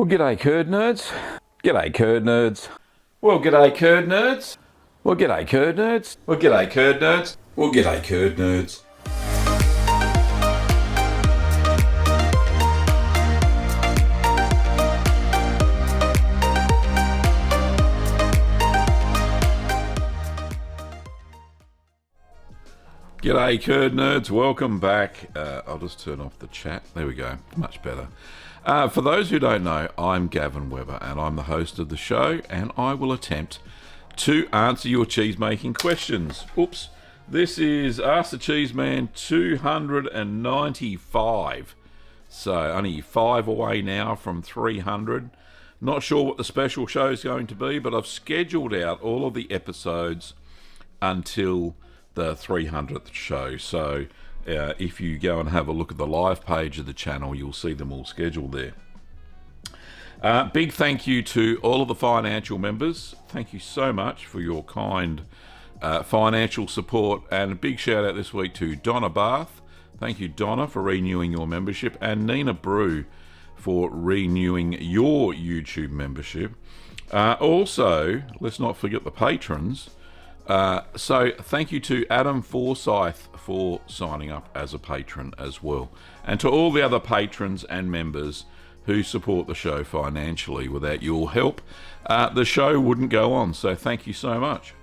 Well, g'day curd nerds. G'day curd nerds. Well, g'day curd nerds. Well, g'day curd nerds. Well, g'day curd nerds. Well, g'day curd nerds. G'day curd nerds, welcome back. I'll just turn off the chat. There we go, much better. For those who don't know, I'm Gavin Webber and I'm the host of the show, and I will attempt to answer your cheese making questions. Oops, this is Ask the Cheeseman 295. So only 5 away now from 300. Not sure what the special show is going to be, but I've scheduled out all of the episodes until the 300th show. So if you go and have a look at the live page of the channel, you'll see them all scheduled there. Big thank you to all of the financial members. Thank you so much for your kind financial support, and a big shout out this week to Donna Bath. Thank you, Donna, for renewing your membership, and Nina Brew for renewing your YouTube membership. Also, let's not forget the patrons. So thank you to Adam Forsyth for signing up as a patron as well, and to all the other patrons and members who support the show financially. Without your help, the show wouldn't go on, so thank you so much.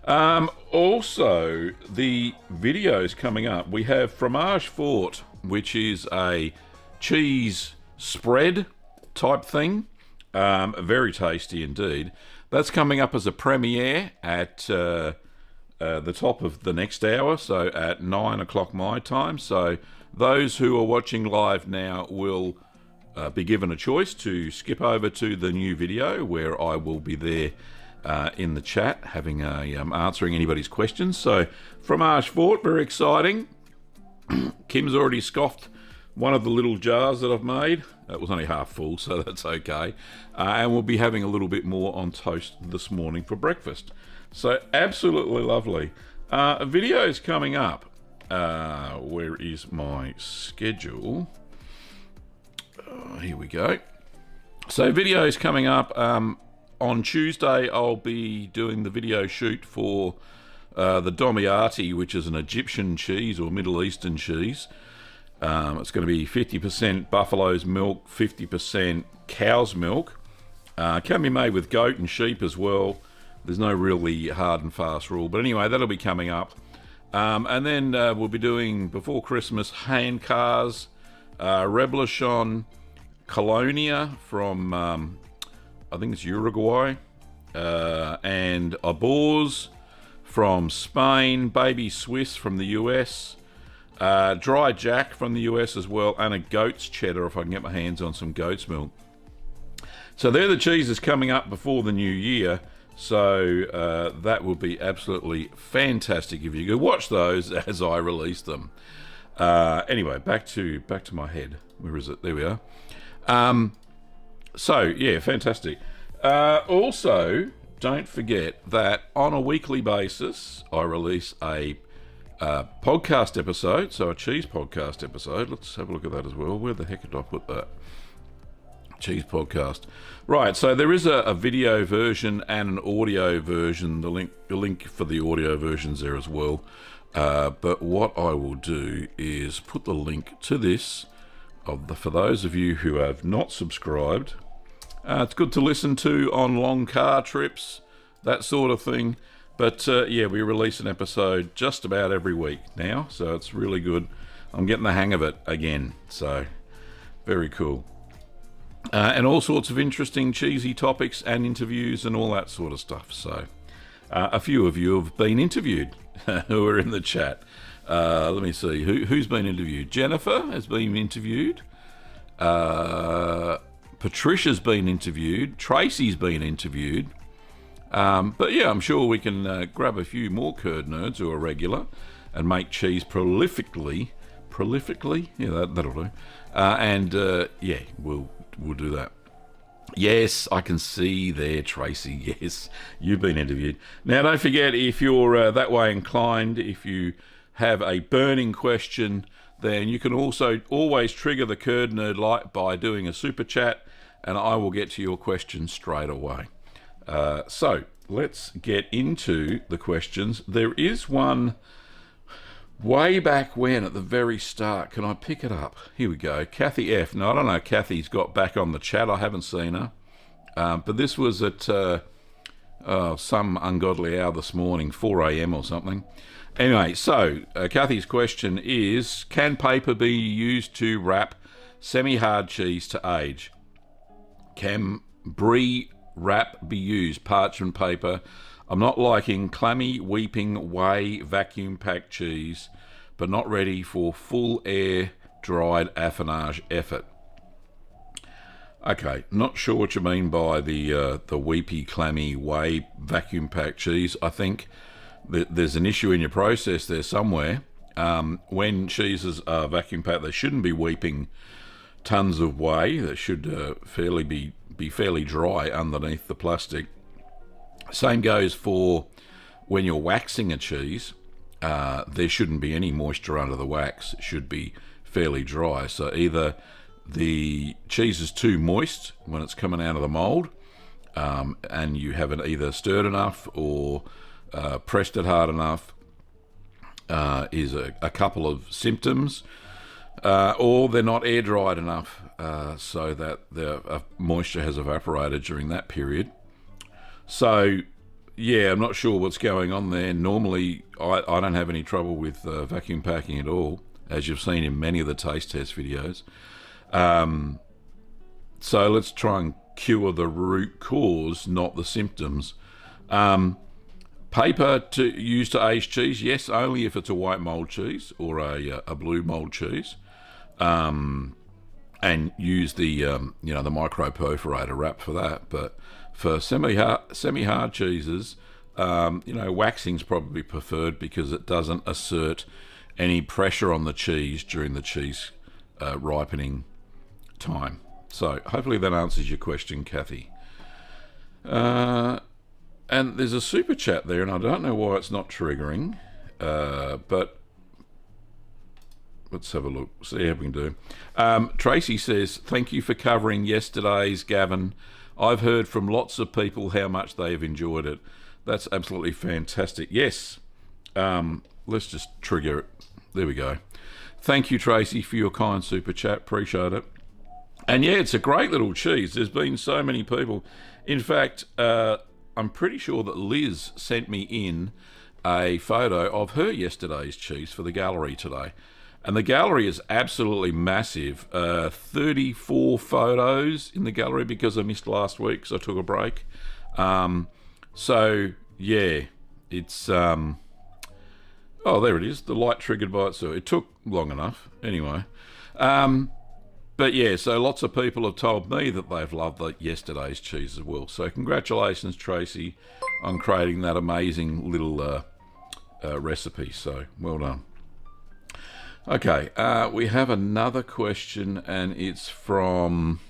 Also, the videos coming up, we have Fromage Fort, which is a cheese spread type thing, very tasty indeed. That's coming up as a premiere at the top of the next hour, so at 9 o'clock my time. So those who are watching live now will be given a choice to skip over to the new video, where I will be there in the chat having answering anybody's questions. So Fromage Fort, very exciting. Kim's already scoffed one of the little jars that I've made. It was only half full, so that's okay. And we'll be having a little bit more on toast this morning for breakfast. So absolutely lovely. Videos coming up. Where is my schedule? Here we go. So videos coming up. On Tuesday, I'll be doing the video shoot for the Domiati, which is an Egyptian cheese or Middle Eastern cheese. It's going to be 50% buffalo's milk, 50% cow's milk. Can be made with goat and sheep as well. There's no really hard and fast rule. But anyway, that'll be coming up. And then we'll be doing, before Christmas, hand cars, Revolution Colonia from, I think it's Uruguay, and Abors from Spain, Baby Swiss from the US, Dry Jack from the US as well, and a goat's cheddar if I can get my hands on some goat's milk. So they're the cheeses coming up before the new year. So that will be absolutely fantastic if you could watch those as I release them. Anyway, back to my head. Where is it? There we are. So yeah, fantastic. Also, don't forget that on a weekly basis I release a podcast episode, so a cheese podcast episode. Let's have a look at that as well. Where the heck did I put that? Cheese podcast. Right, so there is a video version and an audio version. The link for the audio version's there as well. But what I will do is put the link to this for those of you who have not subscribed. It's good to listen to on long car trips, that sort of thing. But yeah, we release an episode just about every week now, so it's really good. I'm getting the hang of it again, so very cool. And all sorts of interesting cheesy topics and interviews and all that sort of stuff. So a few of you have been interviewed who are in the chat. Let me see, who's been interviewed? Jennifer has been interviewed. Patricia's been interviewed. Tracy's been interviewed. But yeah, I'm sure we can grab a few more curd nerds who are regular and make cheese prolifically. Yeah, that'll do. Yeah, we'll do that. Yes, I can see there, Tracy. Yes, you've been interviewed. Now, don't forget, if you're that way inclined, if you have a burning question then you can also always trigger the Curd Nerd Light by doing a super chat, and I will get to your question straight away. So let's get into the questions. There is one way back when, at the very start. Can I pick it up? Here we go. Kathy F. Now, I don't know if Kathy's got back on the chat. I haven't seen her. But this was at some ungodly hour this morning, 4 a.m. or something. Anyway, so Kathy's question is, can paper be used to wrap semi-hard cheese to age? Can brie wrap be used? Parchment paper. I'm not liking clammy, weeping, whey, vacuum-packed cheese, but not ready for full air-dried affinage effort. Okay, not sure what you mean by the weepy, clammy, whey, vacuum-packed cheese. I think that there's an issue in your process there somewhere. When cheeses are vacuum-packed, they shouldn't be weeping tons of whey. They should be fairly dry underneath the plastic. Same goes for when you're waxing a cheese. There shouldn't be any moisture under the wax. It should be fairly dry. So either the cheese is too moist when it's coming out of the mould, and you haven't either stirred enough or pressed it hard enough, is a couple of symptoms, or they're not air dried enough, so that the moisture has evaporated during that period. So, yeah, I'm not sure what's going on there. Normally, I don't have any trouble with vacuum packing at all, as you've seen in many of the taste test videos. So let's try and cure the root cause, not the symptoms. Paper to use to age cheese, yes, only if it's a white mould cheese or a blue mould cheese. And use the the micro perforator wrap for that. But for semi-hard cheeses, waxing's probably preferred because it doesn't assert any pressure on the cheese during the cheese ripening time. So hopefully that answers your question, Kathy. And there's a super chat there, and I don't know why it's not triggering, but let's have a look, see how we can do. Tracy says, thank you for covering yesterday's Gavin. I've heard from lots of people how much they've enjoyed it. That's absolutely fantastic. Yes. Let's just trigger it. There we go. Thank you, Tracy, for your kind super chat. Appreciate it. And yeah, it's a great little cheese. There's been so many people. In fact, I'm pretty sure that Liz sent me in a photo of her yesterday's cheese for the gallery today. And the gallery is absolutely massive. 34 photos in the gallery because I missed last week, so I took a break. So, yeah, it's... oh, there it is. The light triggered by itself. It took long enough. Anyway. But, yeah, so lots of people have told me that they've loved yesterday's cheese as well. So congratulations, Tracy, on creating that amazing little recipe. So, well done. Okay, we have another question, and it's from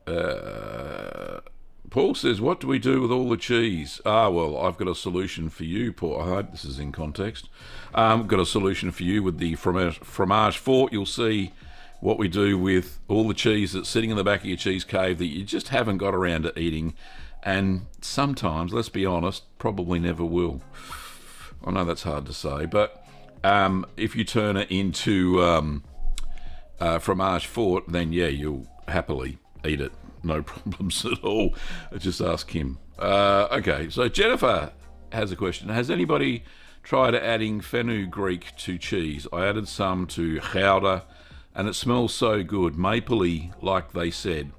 Paul says, what do we do with all the cheese? Well, I've got a solution for you, Paul. I hope this is in context. Got a solution for you with the fromage fort. You'll see what we do with all the cheese that's sitting in the back of your cheese cave that you just haven't got around to eating, and sometimes, let's be honest, probably never will. I know that's hard to say, but if you turn it into fromage fort, then yeah, you'll happily eat it. No problems at all. Just ask him. Okay, so Jennifer has a question. Has anybody tried adding fenugreek to cheese? I added some to chowder, and it smells so good, mapley, like they said.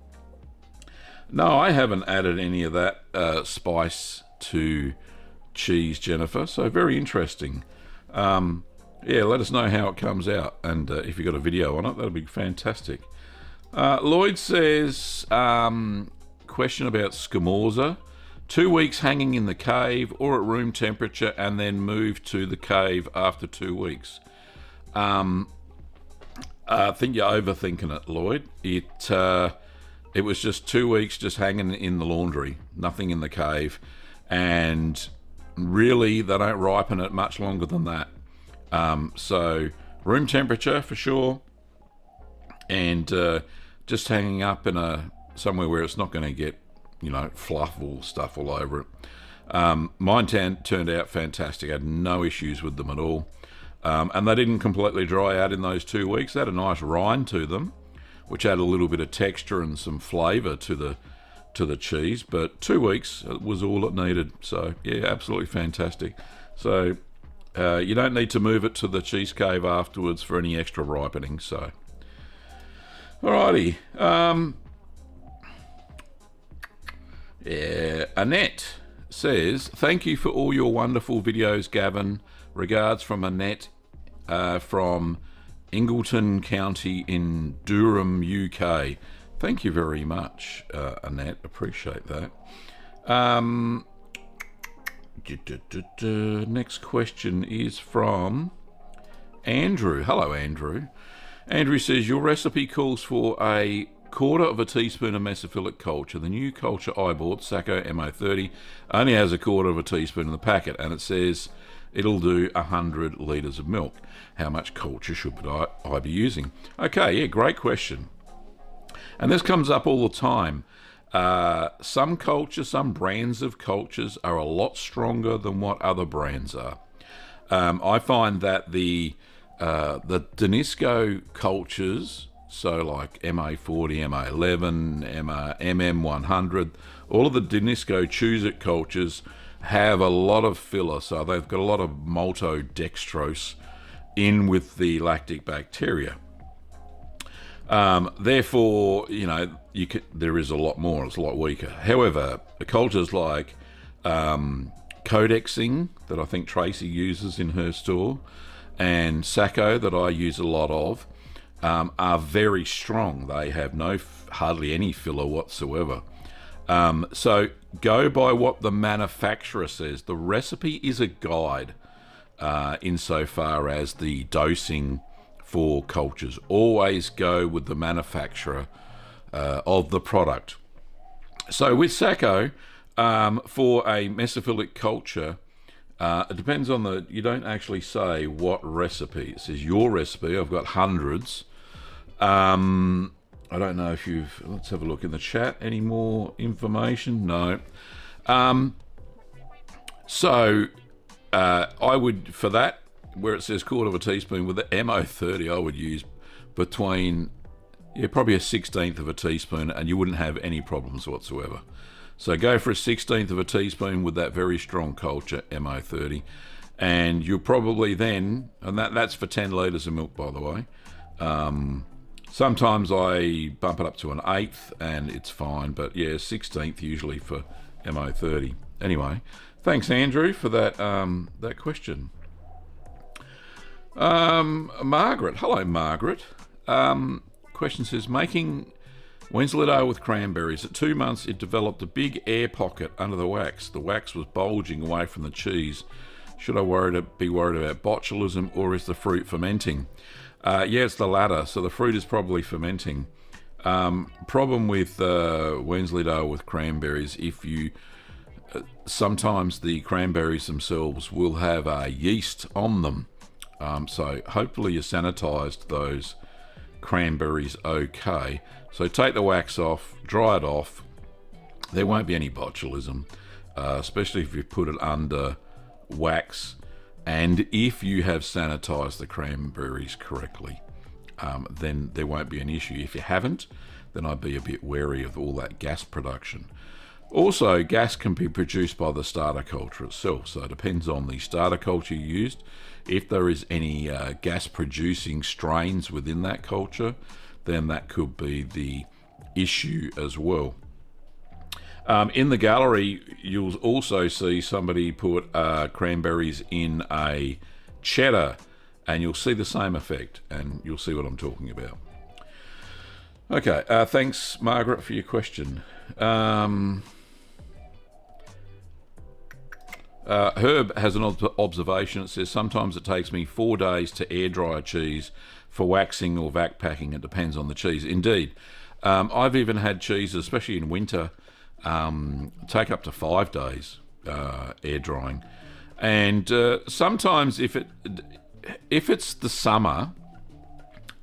No, I haven't added any of that spice to cheese, Jennifer, so very interesting. Yeah, let us know how it comes out, and if you've got a video on it, that'd be fantastic. Lloyd says, question about Scamorza. 2 weeks hanging in the cave or at room temperature and then move to the cave after 2 weeks. I think you're overthinking it, Lloyd. It was just 2 weeks just hanging in the laundry, nothing in the cave, and really they don't ripen it much longer than that. So room temperature for sure, and just hanging up in somewhere where it's not going to get, fluff or stuff all over it. Mine turned out fantastic. I had no issues with them at all. And they didn't completely dry out in those 2 weeks. They had a nice rind to them, which added a little bit of texture and some flavour to the cheese. But 2 weeks was all it needed. So yeah, absolutely fantastic. So you don't need to move it to the cheese cave afterwards for any extra ripening. So alrighty. Annette says, thank you for all your wonderful videos, Gavin. Regards from Annette from Ingleton County in Durham, UK. Thank you very much, Annette. Appreciate that. Next question is from Andrew. Hello, Andrew. Andrew says, your recipe calls for a quarter of a teaspoon of mesophilic culture. The new culture I bought, Sacco MO30, only has a quarter of a teaspoon in the packet, and it says it'll do 100 litres of milk. How much culture should I be using? Okay, yeah, great question. And this comes up all the time. Some brands of cultures are a lot stronger than what other brands are. I find that the Danisco cultures, so like MA40, MA11, MM100, all of the Danisco Choose-It cultures have a lot of filler, so they've got a lot of maltodextrose in with the lactic bacteria. Therefore, there is a lot more. It's a lot weaker. However, the cultures like Codexing, that I think Tracy uses in her store, and Sacco, that I use a lot of, are very strong. They have hardly any filler whatsoever. So go by what the manufacturer says. The recipe is a guide insofar as the dosing for cultures. Always go with the manufacturer of the product. So with Sacco, for a mesophilic culture, it depends on you don't actually say what recipe. It says your recipe. I've got hundreds. I don't know if let's have a look in the chat. Any more information? No. So I would, for that, where it says quarter of a teaspoon, with the MO30, I would use between, probably a 1/16 of a teaspoon, and you wouldn't have any problems whatsoever. So go for a 1/16 of a teaspoon with that very strong culture, MO30, and you'll probably then, and that's for 10 litres of milk, by the way. Sometimes I bump it up to an 1/8 and it's fine, but yeah, 1/16 usually for MO30. Anyway, thanks Andrew for that question. Margaret, hello Margaret. Question says, making Wensleydale with cranberries. At 2 months, it developed a big air pocket under the wax. The wax was bulging away from the cheese. Should I be worried about botulism, or is the fruit fermenting? Yeah, it's the latter. So the fruit is probably fermenting. Problem with Wensleydale with cranberries, sometimes the cranberries themselves will have a yeast on them. So hopefully you sanitized those cranberries okay. So take the wax off, dry it off. There won't be any botulism, especially if you put it under wax, and if you have sanitized the cranberries correctly, then there won't be an issue. If you haven't, then I'd be a bit wary of all that gas production. Also, gas can be produced by the starter culture itself, so it depends on the starter culture used. If there is any gas producing strains within that culture, then that could be the issue as well. In the gallery, you'll also see somebody put cranberries in a cheddar, and you'll see the same effect, and you'll see what I'm talking about. Okay, thanks, Margaret, for your question. Herb has an observation. It says, sometimes it takes me 4 days to air dry a cheese for waxing or vac packing. It depends on the cheese. Indeed. I've even had cheese, especially in winter, take up to 5 days air drying. And sometimes if it's the summer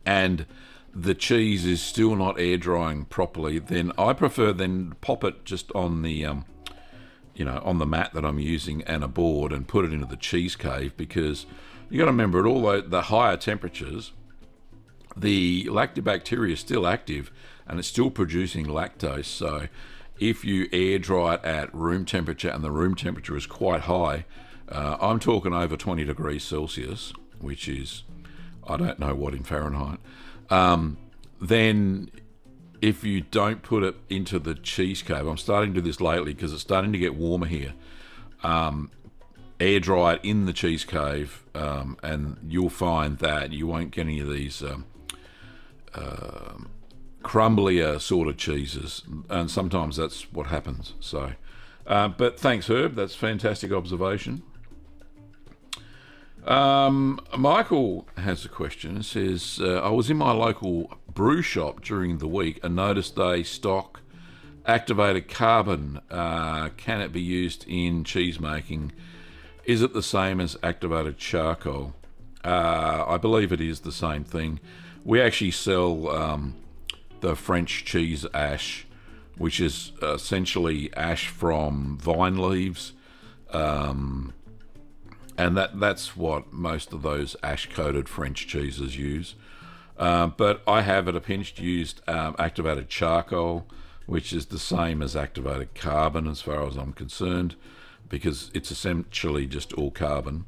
and the cheese is still not air drying properly, then I prefer then pop it just on the on the mat that I'm using and a board and put it into the cheese cave, because you got to remember, at all the higher temperatures, the lactobacteria is still active and it's still producing lactose. So if you air dry it at room temperature and the room temperature is quite high, I'm talking over 20 degrees Celsius, which is, I don't know what in Fahrenheit, then if you don't put it into the cheese cave, I'm starting to do this lately because it's starting to get warmer here, air dry it in the cheese cave, and you'll find that you won't get any of these crumblier sort of cheeses, and sometimes that's what happens. So, but thanks, Herb. That's a fantastic observation. Michael has a question. It says, I was in my local brew shop during the week and noticed they stock activated carbon. Can it be used in cheese making? Is it the same as activated charcoal? I believe it is the same thing. We actually sell the French cheese ash, which is essentially ash from vine leaves, and that's what most of those ash-coated French cheeses use. But I have at a pinch used activated charcoal, which is the same as activated carbon as far as I'm concerned, because it's essentially just all carbon.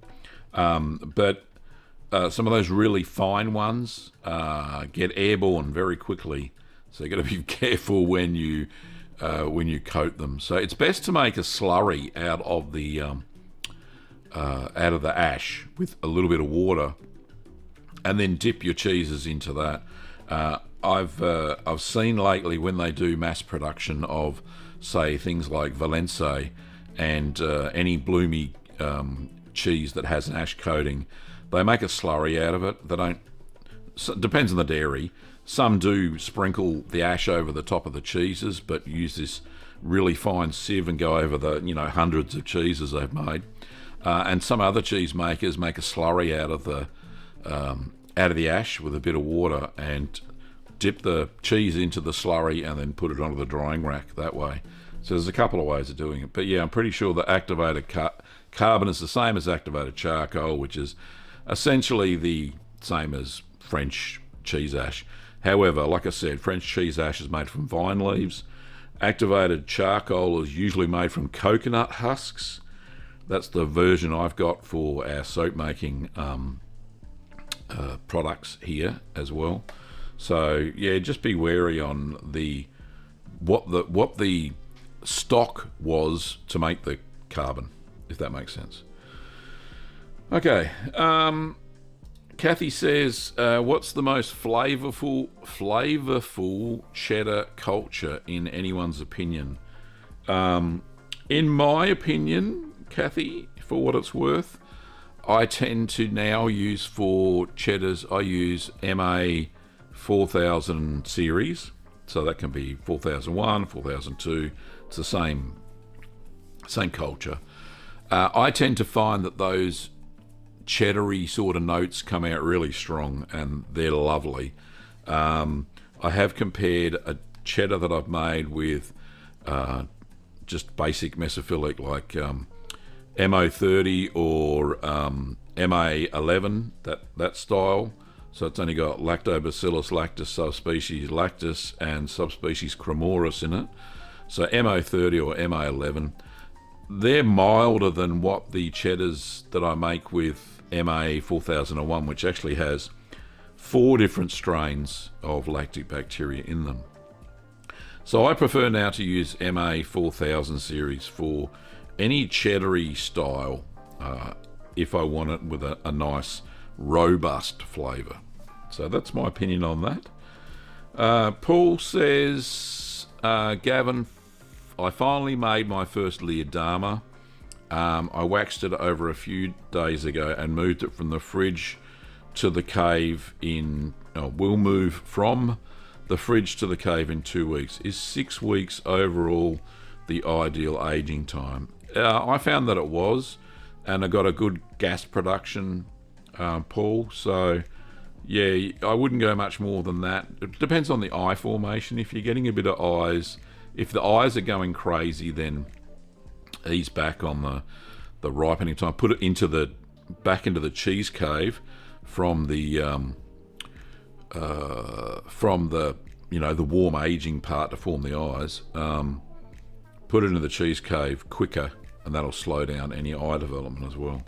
But some of those really fine ones get airborne very quickly, so you've got to be careful when you coat them. So it's best to make a slurry out of the ash with a little bit of water, and then dip your cheeses into that. I've seen lately when they do mass production of, say, things like Valence and any bloomy cheese that has an ash coating, they make a slurry out of it. They don't. So it depends on the dairy. Some do sprinkle the ash over the top of the cheeses, but use this really fine sieve and go over the hundreds of cheeses they've made. And some other cheese makers make a slurry out of the ash with a bit of water and dip the cheese into the slurry and then put it onto the drying rack that way. So there's a couple of ways of doing it. But yeah, I'm pretty sure that activated carbon is the same as activated charcoal, which is essentially the same as French cheese ash. However, like I said, French cheese ash is made from vine leaves. Activated charcoal is usually made from coconut husks. That's the version I've got for our soap making products here as well. So yeah, just be wary on what the stock was to make the carbon, if that makes sense. Okay, Kathy says, what's the most flavorful cheddar culture in anyone's opinion? In my opinion, Kathy, for what it's worth, I tend to now use for cheddars, I use MA 4000 series. So that can be 4001, 4002. It's the same culture. I tend to find that those cheddary sort of notes come out really strong, and they're lovely. I have compared a cheddar that I've made with just basic mesophilic like MO30 or MA11, that style. So it's only got Lactobacillus lactis subspecies lactis and subspecies cremoris in it. So MO30 or MA11, they're milder than what the cheddars that I make with MA 4001, which actually has 4 different strains of lactic bacteria in them. So I prefer now to use MA 4000 series for any cheddary style if I want it with a nice robust flavour. So that's my opinion on that. Paul says, Gavin, I finally made my first Leodama. I waxed it over a few days ago and moved it from the fridge to the cave we'll move from the fridge to the cave in 2 weeks. Is 6 weeks overall the ideal aging time? I found that it was, and I got a good gas production Paul. So, yeah, I wouldn't go much more than that. It depends on the eye formation. If you're getting a bit of eyes, if the eyes are going crazy, then ease back on the ripening time. Put it back into the cheese cave from the the warm aging part to form the eyes. Put it into the cheese cave quicker, and that'll slow down any eye development as well.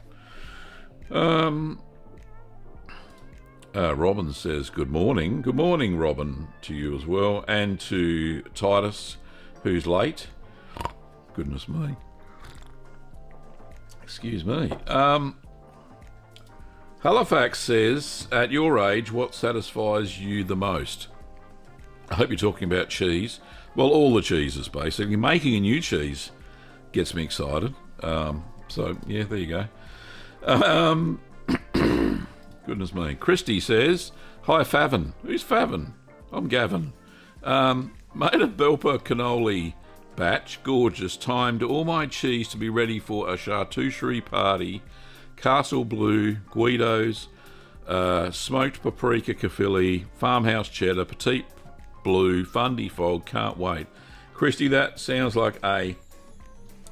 Robin says, good morning. Good morning, Robin, to you as well, and to Titus, who's late. Goodness me. Excuse me. Halifax says, at your age, what satisfies you the most? I hope you're talking about cheese. Well, all the cheeses, basically. Making a new cheese gets me excited. So, yeah, there you go. Goodness me. Christy says, hi, Favin. Who's Favin? I'm Gavin. Made a Belper cannoli batch. Gorgeous. Timed all my cheese to be ready for a charcuterie party. Castle Blue, Guido's, smoked paprika caffili, farmhouse cheddar, petite blue, fundy fog. Can't wait. Christy, that sounds like a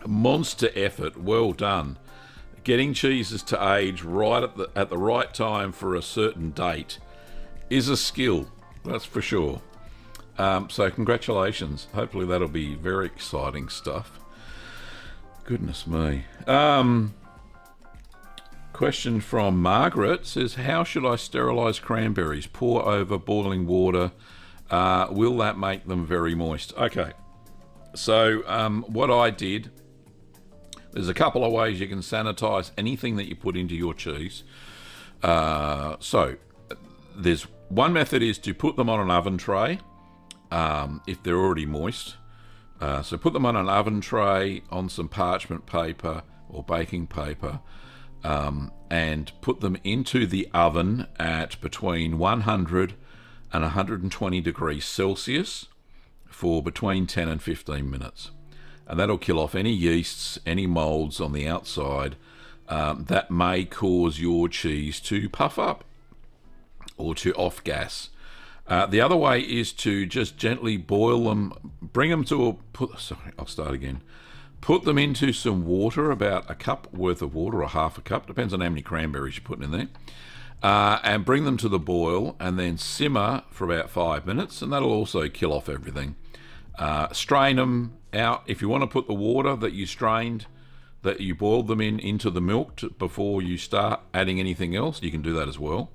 monster effort. Well done. Getting cheeses to age right at the right time for a certain date is a skill, that's for sure. So congratulations. Hopefully that'll be very exciting stuff. Goodness me. Question from Margaret says, how should I sterilise cranberries? Pour over boiling water. Will that make them very moist? Okay. So what I did, there's a couple of ways you can sanitise anything that you put into your cheese. So there's one method is to put them on an oven tray if they're already moist. So put them on an oven tray on some parchment paper or baking paper. And put them into the oven at between 100 and 120 degrees Celsius for between 10 and 15 minutes. And that'll kill off any yeasts, any moulds on the outside that may cause your cheese to puff up or to off gas. The other way is to just gently boil them, bring them to Put them into some water, about a cup worth of water or half a cup, depends on how many cranberries you're putting in there, and bring them to the boil and then simmer for about 5 minutes, and that'll also kill off everything. Strain them out. If you want to put the water that you strained, that you boiled them into the milk before you start adding anything else, you can do that as well.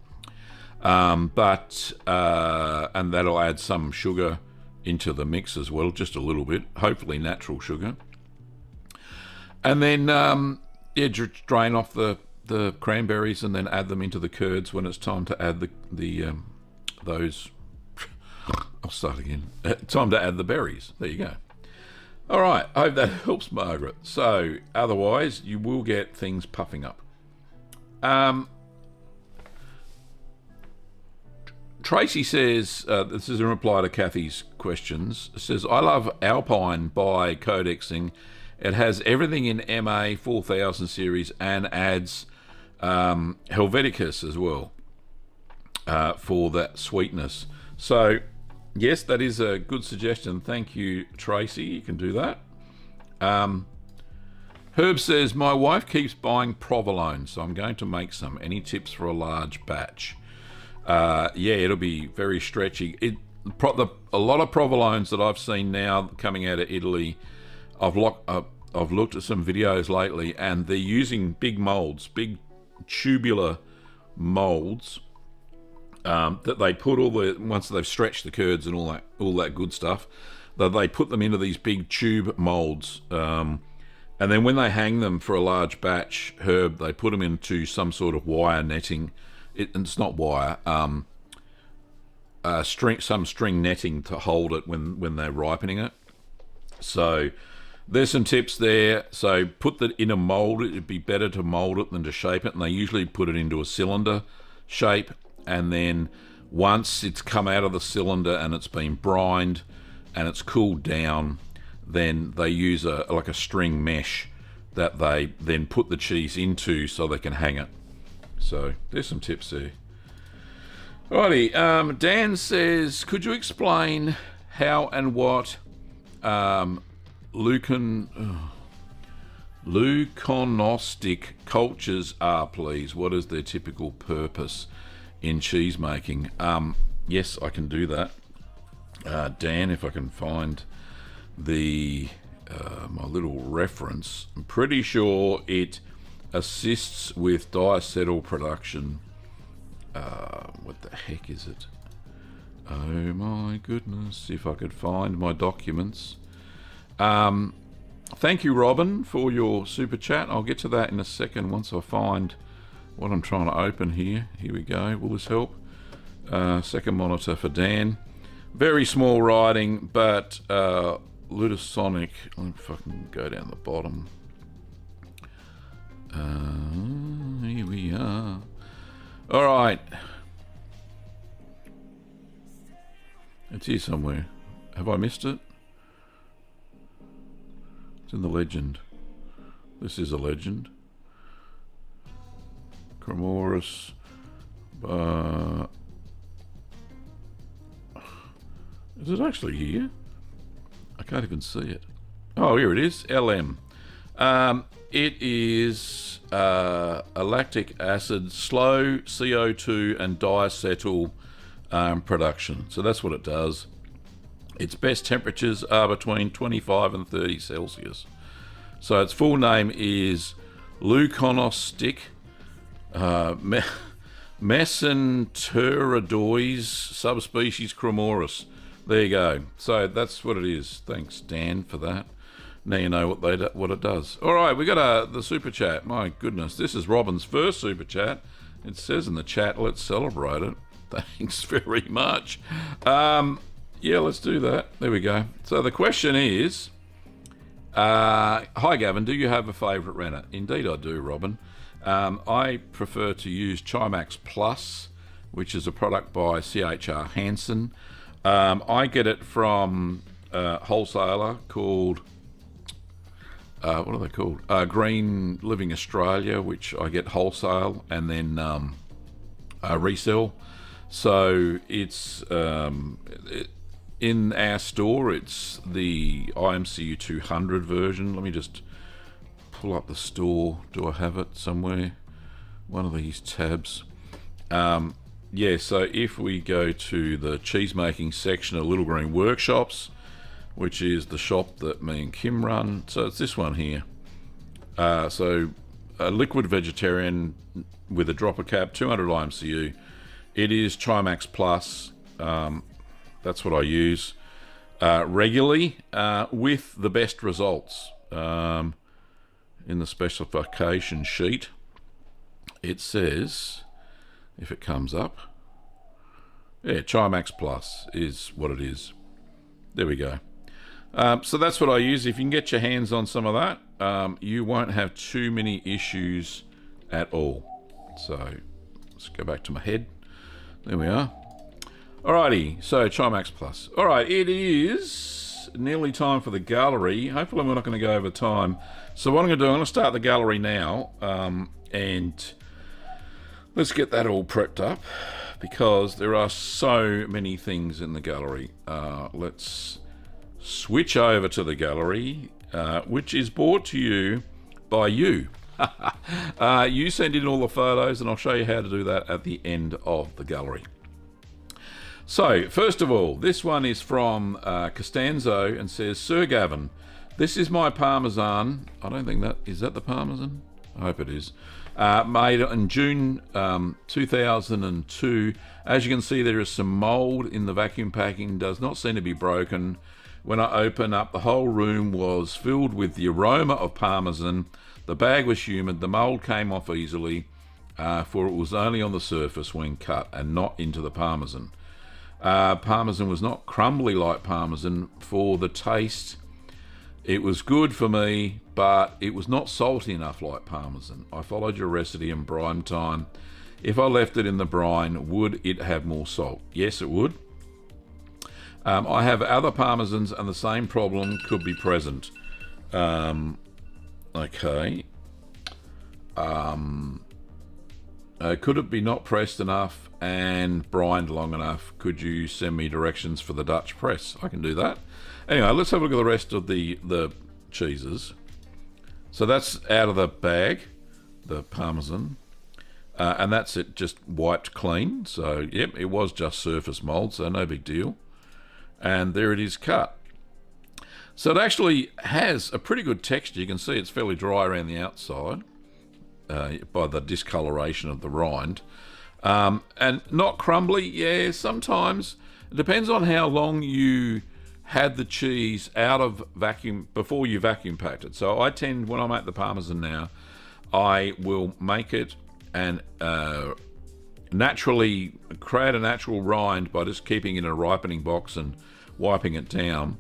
And that'll add some sugar into the mix as well, just a little bit, hopefully natural sugar. And then, drain off the cranberries and then add them into the curds when it's time to add those. I'll start again. Time to add the berries. There you go. All right. I hope that helps, Margaret. So, otherwise, you will get things puffing up. Tracy says, this is in reply to Kathy's questions, says, I love Alpine by Codexing. It has everything in MA 4000 series and adds Helveticus as well for that sweetness. So, yes, that is a good suggestion. Thank you, Tracy. You can do that. Herb says, my wife keeps buying provolone, so I'm going to make some. Any tips for a large batch? It'll be very stretchy. A lot of provolones that I've seen now coming out of Italy, I've looked at some videos lately, and they're using big molds, big tubular molds that they put once they've stretched the curds and all that good stuff, that they put them into these big tube molds, and then when they hang them for a large batch, Herb, they put them into some sort of wire netting. It's not wire, some string netting to hold it when they're ripening it. So there's some tips there. So put that in a mold. It'd be better to mold it than to shape it, and they usually put it into a cylinder shape, and then once it's come out of the cylinder and it's been brined and it's cooled down, then they use a string mesh that they then put the cheese into so they can hang it. So there's some tips there. Alrighty, Dan says, could you explain how and what leuconostic cultures are, please? What is their typical purpose in cheese making? Yes, I can do that. Dan, if I can find the my little reference. I'm pretty sure it assists with diacetyl production. What the heck is it? Oh my goodness, if I could find my documents. Thank you, Robin, for your super chat. I'll get to that in a second once I find what I'm trying to open here. Here we go. Will this help? Second monitor for Dan. Very small writing, but Ludosonic. Let me fucking go down the bottom. Here we are. All right. It's here somewhere. Have I missed it? It's in the legend. This is a legend. Cremoris. Is it actually here? I can't even see it. Oh, here it is. LM. It is a lactic acid, slow CO2 and diacetyl production. So that's what it does. Its best temperatures are between 25 and 30 Celsius. So its full name is leuconostic mesenteridois subspecies cremoris. There you go. So that's what it is. Thanks, Dan, for that. Now you know what it does. All right, we got the super chat. My goodness, this is Robin's first super chat. It says in the chat, let's celebrate it. Thanks very much. Yeah, let's do that. There we go. So the question is, hi Gavin, do you have a favourite rennet? Indeed I do, Robin. I prefer to use Chimax Plus, which is a product by CHR Hansen. I get it from a wholesaler called, what are they called? Green Living Australia, which I get wholesale and then resell. So it's in our store, it's the IMCU 200 version. Let me just pull up the store. Do I have it somewhere? One of these tabs. Yeah, so if we go to the cheese making section of Little Green Workshops, which is the shop that me and Kim run, so it's this one here. So a liquid vegetarian with a dropper cap, 200 IMCU. It is Chimax Plus. That's what I use regularly with the best results. In the specification sheet, it says, if it comes up, yeah, Chimax Plus is what it is. There we go. So that's what I use. If you can get your hands on some of that, you won't have too many issues at all. So let's go back to my head. There we are. Alrighty, so Chimax Plus. Alright, it is nearly time for the gallery. Hopefully we're not going to go over time. So what I'm going to do, I'm going to start the gallery now, and let's get that all prepped up, because there are so many things in the gallery. Let's switch over to the gallery, which is brought to you by you. You send in all the photos, and I'll show you how to do that at the end of the gallery. So, first of all, this one is from Costanzo and says, Sir Gavin, this is my Parmesan. I don't think that, is that the Parmesan? I hope it is. Made in June 2002. As you can see, there is some mould in the vacuum packing. Does not seem to be broken. When I open up, the whole room was filled with the aroma of Parmesan. The bag was humid. The mould came off easily, for it was only on the surface when cut and not into the Parmesan. Parmesan was not crumbly like Parmesan for the taste. It was good for me, but it was not salty enough like Parmesan. I followed your recipe in brine time. If I left it in the brine, would it have more salt? Yes, it would. I have other Parmesans and the same problem could be present. Okay. Could it be not pressed enough and brined long enough? Could you send me directions for the Dutch press? I can do that. Anyway, let's have a look at the rest of the cheeses. So that's out of the bag, the Parmesan. And that's it, just wiped clean. So, yep, it was just surface mould, so no big deal. And there it is cut. So it actually has a pretty good texture. You can see it's fairly dry around the outside by the discoloration of the rind. And not crumbly, yeah, sometimes. It depends on how long you had the cheese out of vacuum, before you vacuum packed it. So I tend, when I make the Parmesan now, I will make it and naturally create a natural rind by just keeping it in a ripening box and wiping it down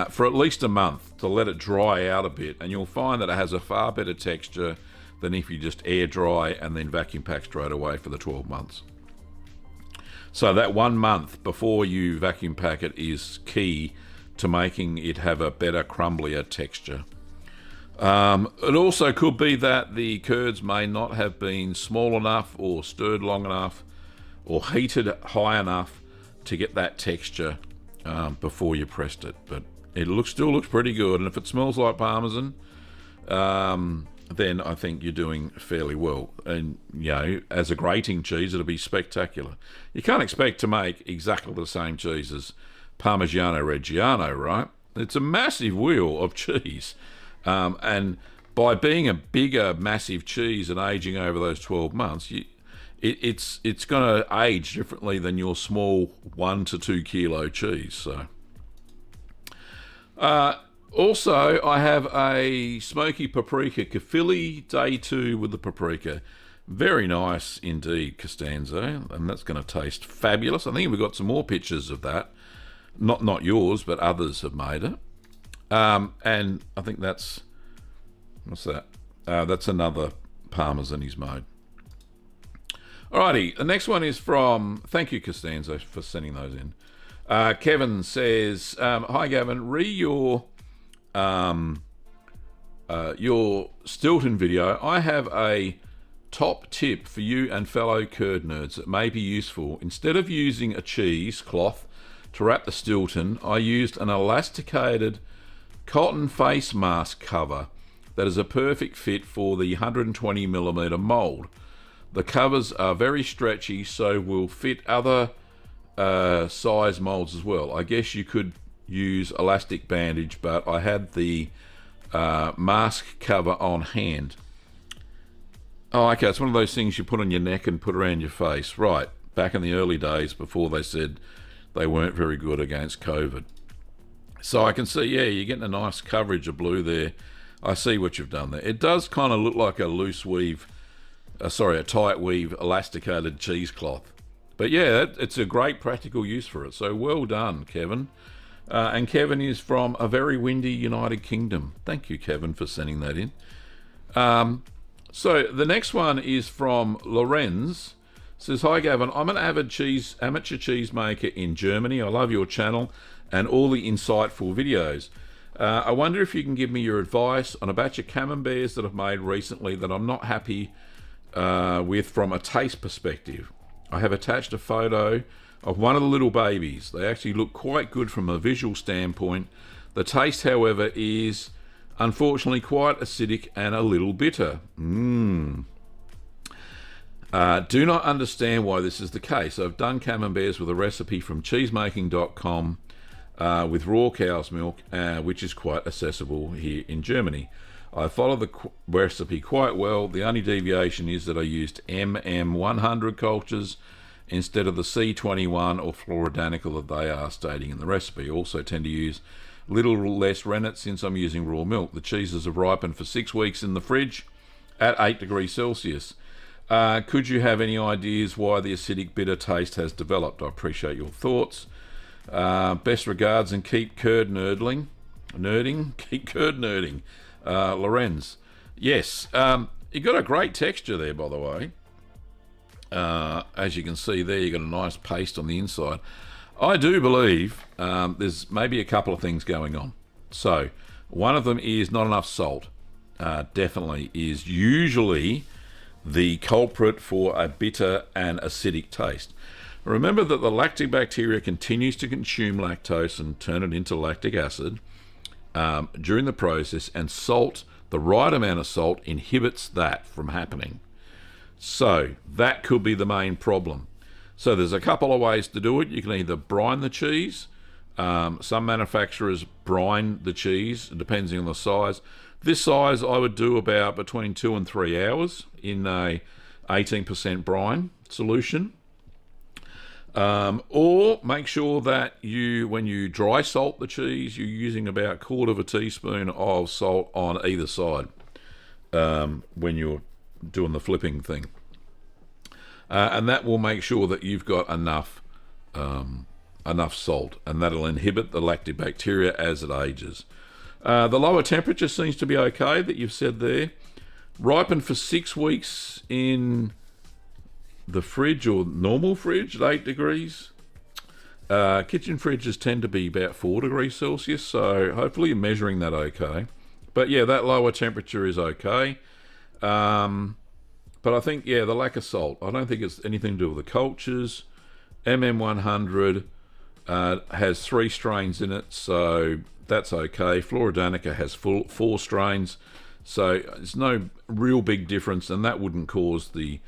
for at least a month to let it dry out a bit, and you'll find that it has a far better texture than if you just air dry and then vacuum pack straight away for the 12 months. So that 1 month before you vacuum pack it is key to making it have a better, crumblier texture. It also could be that the curds may not have been small enough or stirred long enough or heated high enough to get that texture before you pressed it. But it still looks pretty good, and if it smells like Parmesan, then I think you're doing fairly well. And, you know, as a grating cheese, it'll be spectacular. You can't expect to make exactly the same cheese as Parmigiano Reggiano, right? It's a massive wheel of cheese. And by being a bigger, massive cheese and aging over those 12 months, it's going to age differently than your small 1 to 2 kilo cheese. So, also, I have a smoky paprika kefili, day 2 with the paprika. Very nice indeed, Costanzo, and that's going to taste fabulous. I think we've got some more pictures of that. Not yours, but others have made it. And I think that's, what's that? That's another Parmesan he's made. Alrighty, the next one is from, thank you Costanzo for sending those in. Kevin says, hi Gavin, your Stilton video. I have a top tip for you and fellow curd nerds that may be useful. Instead of using a cheese cloth to wrap the Stilton, I used an elasticated cotton face mask cover that is a perfect fit for the 120mm mold. The covers are very stretchy, so will fit other size molds as well. I guess you could use elastic bandage, but I had the mask cover on hand. Oh, okay, it's one of those things you put on your neck and put around your face. Right, back in the early days before they said they weren't very good against COVID. So I can see, yeah, you're getting a nice coverage of blue there. I see what you've done there. It does kind of look like a loose weave, a tight weave elasticated cheesecloth. But yeah, it's a great practical use for it. So well done, Kevin. And Kevin is from a very windy United Kingdom. Thank you, Kevin, for sending that in. So the next one is from Lorenz. Says, hi Gavin, I'm an avid amateur cheese maker in Germany. I love your channel and all the insightful videos. I wonder if you can give me your advice on a batch of camemberts that I've made recently that I'm not happy with from a taste perspective. I have attached a photo of one of the little babies. They actually look quite good from a visual standpoint. The taste, however, is unfortunately quite acidic and a little bitter. Do not understand why this is the case. I've done camemberts with a recipe from cheesemaking.com with raw cow's milk, which is quite accessible here in Germany. I followed the recipe quite well. The only deviation is that I used MM100 cultures instead of the C21 or Floridanical that they are stating in the recipe. Also tend to use little less rennet since I'm using raw milk. The cheeses have ripened for 6 weeks in the fridge at 8 degrees Celsius. Could you have any ideas why the acidic bitter taste has developed? I appreciate your thoughts. Best regards and keep curd nerding. Keep curd nerding. Lorenz. Yes, you got a great texture there, by the way. As you can see there, you got a nice paste on the inside. I do believe there's maybe a couple of things going on. So one of them is not enough salt. Definitely is usually the culprit for a bitter and acidic taste. Remember that the lactic bacteria continues to consume lactose and turn it into lactic acid during the process, and salt, the right amount of salt, inhibits that from happening. So that could be the main problem. So there's a couple of ways to do it. You can either brine the cheese. Some manufacturers brine the cheese, depending on the size. This size I would do about between 2 and 3 hours in a 18% brine solution. Or make sure that when you dry salt the cheese, you're using about 1/4 teaspoon of salt on either side when you're doing the flipping thing. And that will make sure that you've got enough salt, and that'll inhibit the lactic bacteria as it ages. The lower temperature seems to be okay that you've said there. Ripen for 6 weeks in the fridge or normal fridge at 8 degrees. Kitchen fridges tend to be about 4 degrees Celsius, so hopefully you're measuring that okay. But yeah, that lower temperature is okay. But I think, the lack of salt. I don't think it's anything to do with the cultures. MM100 has 3 strains in it, so that's okay. Floridanica has 4 strains, so it's no real big difference, and that wouldn't cause the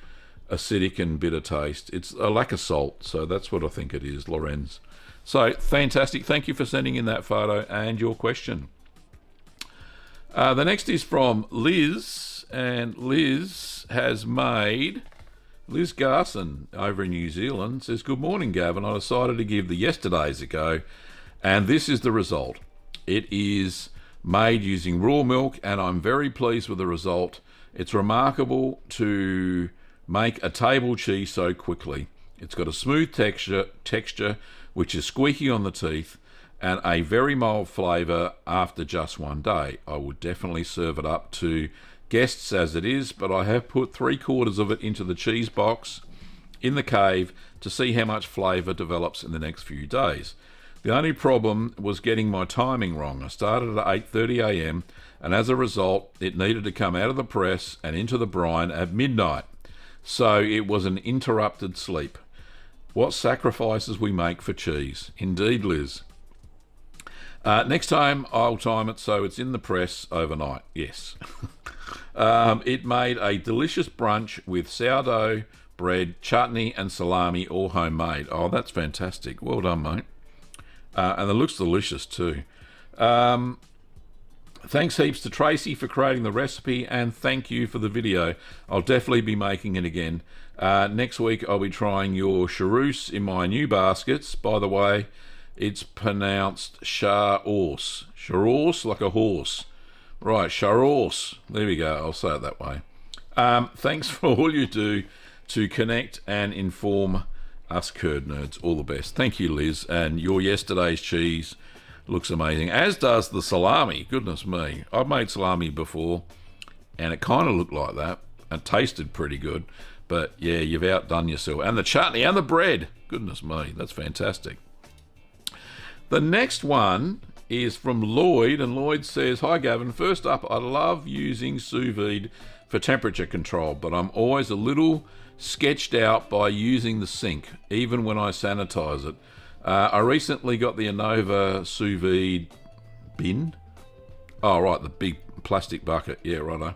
acidic and bitter taste. It's a lack of salt, so that's what I think it is, Lorenz. So, fantastic. Thank you for sending in that photo and your question. The next is from Liz, and Liz Garson over in New Zealand says, "Good morning, Gavin. I decided to give the yesterdays a go, and this is the result. It is made using raw milk, and I'm very pleased with the result. It's remarkable to make a table cheese so quickly. It's got a smooth texture which is squeaky on the teeth, and a very mild flavour after just one day. I would definitely serve it up to guests as it is, but I have put 3/4 of it into the cheese box in the cave to see how much flavour develops in the next few days. The only problem was getting my timing wrong. I started at 8:30 a.m, and as a result, it needed to come out of the press and into the brine at midnight. So it was an interrupted sleep. What sacrifices we make for cheese. Indeed, Liz. Next time, I'll time it so it's in the press overnight. Yes. It made a delicious brunch with sourdough, bread, chutney, and salami, all homemade. Oh, that's fantastic. Well done, mate. And it looks delicious too. Thanks heaps to Tracy for creating the recipe, and thank you for the video. I'll definitely be making it again. Next week I'll be trying your charus in my new baskets. By the way, it's pronounced char-ors. Char-ors, like a horse. Right, char-ors. There we go, I'll say it that way. Thanks for all you do to connect and inform us curd nerds. All the best. Thank you, Liz. And your yesterday's cheese looks amazing, as does the salami. Goodness me. I've made salami before, and it kind of looked like that. It tasted pretty good. But, yeah, you've outdone yourself. And the chutney and the bread. Goodness me. That's fantastic. The next one is from Lloyd, and Lloyd says, "Hi, Gavin. First up, I love using sous vide for temperature control, but I'm always a little sketched out by using the sink, even when I sanitize it. I recently got the Anova sous vide bin. Oh, right, the big plastic bucket. Yeah, righto.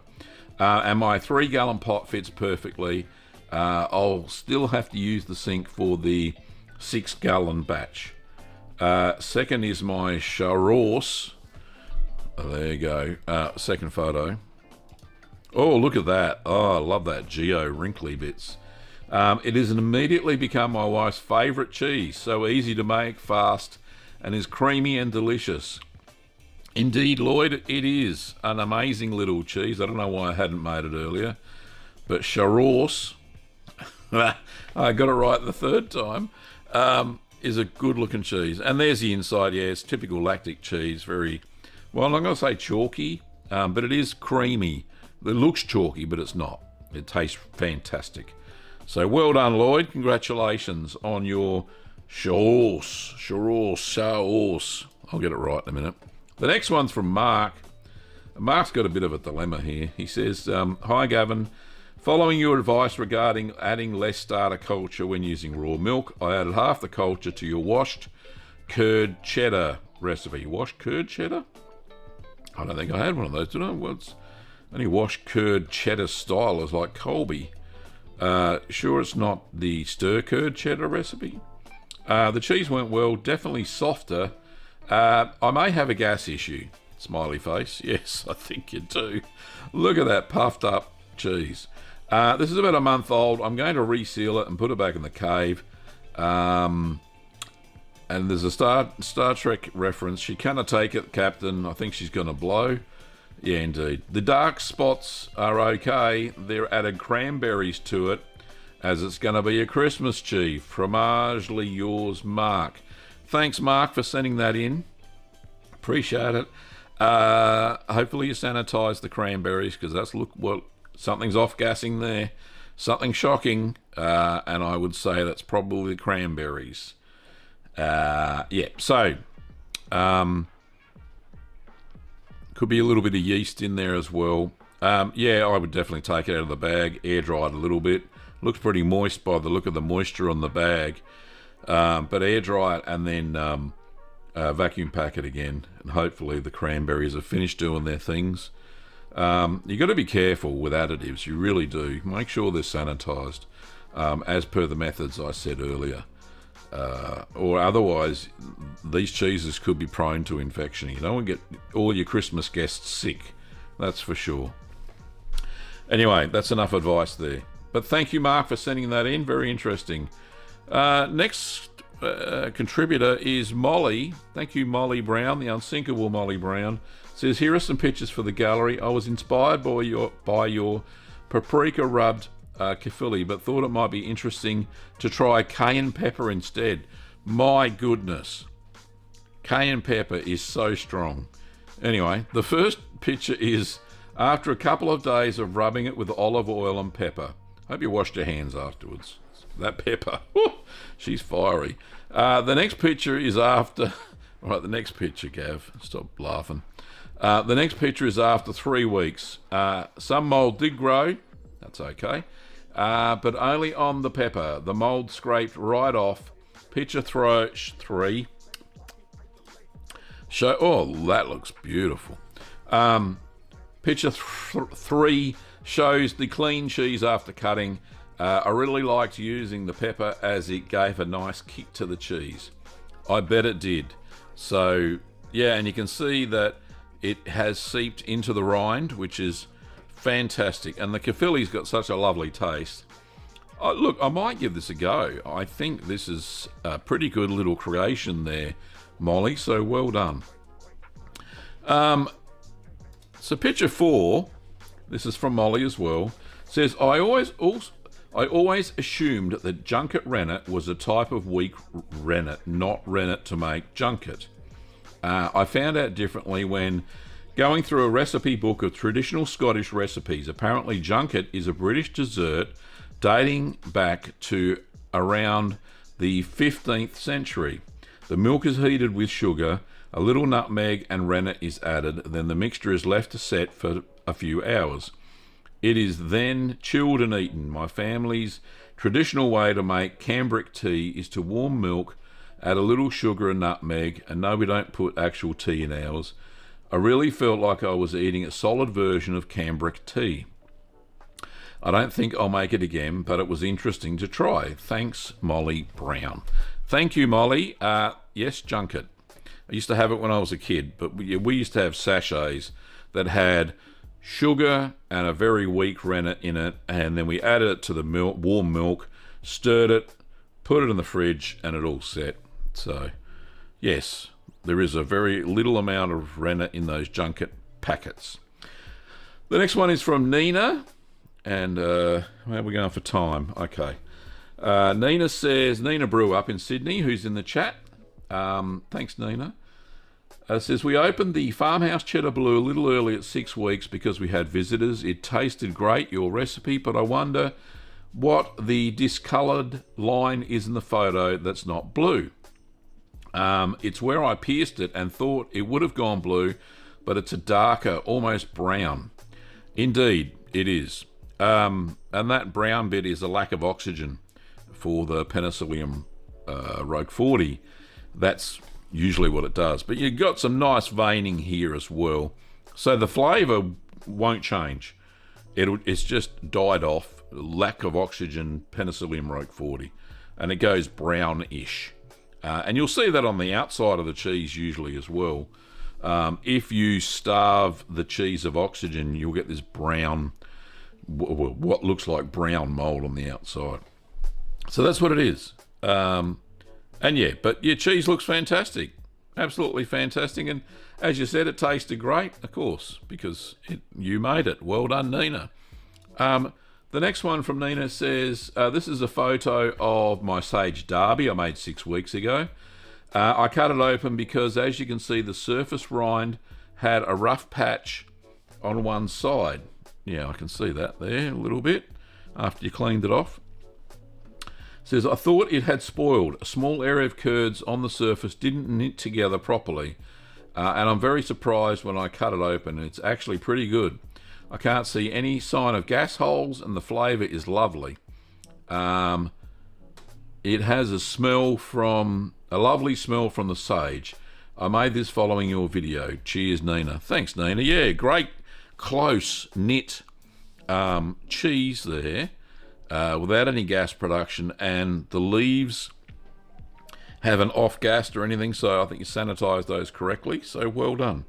And my 3-gallon pot fits perfectly. I'll still have to use the sink for the 6-gallon batch. Second is my char-ors. There you go. Second photo. Oh, look at that. Oh, I love that geo wrinkly bits. It has immediately become my wife's favourite cheese. So easy to make, fast, and is creamy and delicious. Indeed, Lloyd, it is an amazing little cheese. I don't know why I hadn't made it earlier. But char-ors, I got it right the third time, is a good-looking cheese. And there's the inside. Yeah, it's typical lactic cheese. Very, well, I'm not going to say chalky, but it is creamy. It looks chalky, but it's not. It tastes fantastic. So well done, Lloyd. Congratulations on your char-ors. I'll get it right in a minute. The next one's from Mark. Mark's got a bit of a dilemma here. He says, "Hi, Gavin. Following your advice regarding adding less starter culture when using raw milk, I added half the culture to your washed curd cheddar recipe. Washed curd cheddar? I don't think I had one of those, did I? Well, it's only washed curd cheddar style is like Colby. Sure it's not the stir curd cheddar recipe? The cheese went well, definitely softer. I may have a gas issue. Smiley face. Yes, I think you do. Look at that puffed up cheese. This is about a month old. I'm going to reseal it and put it back in the cave. And there's a Star Trek reference. She cannot take it, Captain. I think she's going to blow. Yeah, indeed. The dark spots are okay. They're added cranberries to it, as it's going to be a Christmas cheese. Fromagely yours, Mark. Thanks, Mark, for sending that in. Appreciate it. Hopefully you sanitize the cranberries, because that's something's off-gassing there. Something shocking, and I would say that's probably the cranberries. So could be a little bit of yeast in there as well. I would definitely take it out of the bag, air dry it a little bit. Looks pretty moist by the look of the moisture on the bag, but air dry it and then vacuum pack it again, and hopefully the cranberries have finished doing their things. You got to be careful with additives, you really do. Make sure they're sanitized, as per the methods I said earlier. Or otherwise, these cheeses could be prone to infection. You don't want to get all your Christmas guests sick, that's for sure. Anyway, that's enough advice there. But thank you, Mark, for sending that in. Very interesting. Next contributor is Molly. Thank you, Molly Brown, the unsinkable Molly Brown. Says, here are some pictures for the gallery. I was inspired by your paprika rubbed kefili, but thought it might be interesting to try cayenne pepper instead. My goodness, cayenne pepper is so strong. Anyway, the first picture is after a couple of days of rubbing it with olive oil and pepper. Hope you washed your hands afterwards. That pepper, she's fiery. The next picture is after... Right, the next picture, Gav. Stop laughing. The next picture is after 3 weeks. Some mould did grow. That's okay. But only on the pepper. The mould scraped right off. Picture 3. That looks beautiful. Picture 3 shows the clean cheese after cutting. I really liked using the pepper as it gave a nice kick to the cheese. I bet it did. So, yeah, and you can see that it has seeped into the rind, which is fantastic. And the kefili's got such a lovely taste. Look, I might give this a go. I think this is a pretty good little creation there, Molly, so well done. So picture 4, this is from Molly as well, says, I always assumed that junket rennet was a type of weak rennet, not rennet to make junket. I found out differently when going through a recipe book of traditional Scottish recipes. Apparently junket is a British dessert dating back to around the 15th century. The milk is heated with sugar, a little nutmeg and rennet is added, then the mixture is left to set for a few hours. It is then chilled and eaten. My family's traditional way to make cambric tea is to warm milk, add a little sugar and nutmeg, and no, we don't put actual tea in ours. I really felt like I was eating a solid version of cambric tea. I don't think I'll make it again, but it was interesting to try. Thanks, Molly Brown. Thank you, Molly. Yes, junket. I used to have it when I was a kid, but we used to have sachets that had sugar and a very weak rennet in it, and then we added it to the milk, warm milk, stirred it, put it in the fridge, and it all set. So, yes, there is a very little amount of rennet in those junket packets. The next one is from Nina, and how are we going for time? Okay. Nina says, Nina Brew up in Sydney, who's in the chat. Thanks, Nina. Says, we opened the Farmhouse Cheddar Blue a little early at 6 weeks because we had visitors. It tasted great, your recipe, but I wonder what the discoloured line is in the photo that's not blue. It's where I pierced it and thought it would have gone blue, but it's a darker, almost brown. Indeed, it is. And that brown bit is a lack of oxygen for the Penicillium Roqueforti. That's usually what it does. But you've got some nice veining here as well. So the flavour won't change. It's just died off. Lack of oxygen, Penicillium Roqueforti. And it goes brownish. And you'll see that on the outside of the cheese usually as well. If you starve the cheese of oxygen, you'll get this brown, what looks like brown mould on the outside. So that's what it is. And yeah, but your cheese looks fantastic. Absolutely fantastic. And as you said, it tasted great, of course, because you made it. Well done, Nina. The next one from Nina says, this is a photo of my Sage Derby I made 6 weeks ago. I cut it open because, as you can see, the surface rind had a rough patch on one side. Yeah, I can see that there a little bit after you cleaned it off. It says, I thought it had spoiled. A small area of curds on the surface didn't knit together properly. And I'm very surprised when I cut it open. It's actually pretty good. I can't see any sign of gas holes, and the flavour is lovely. It has a lovely smell from the sage. I made this following your video. Cheers, Nina. Thanks, Nina. Yeah, great, close knit cheese there, without any gas production, and the leaves haven't off-gassed or anything, so I think you sanitised those correctly, so well done.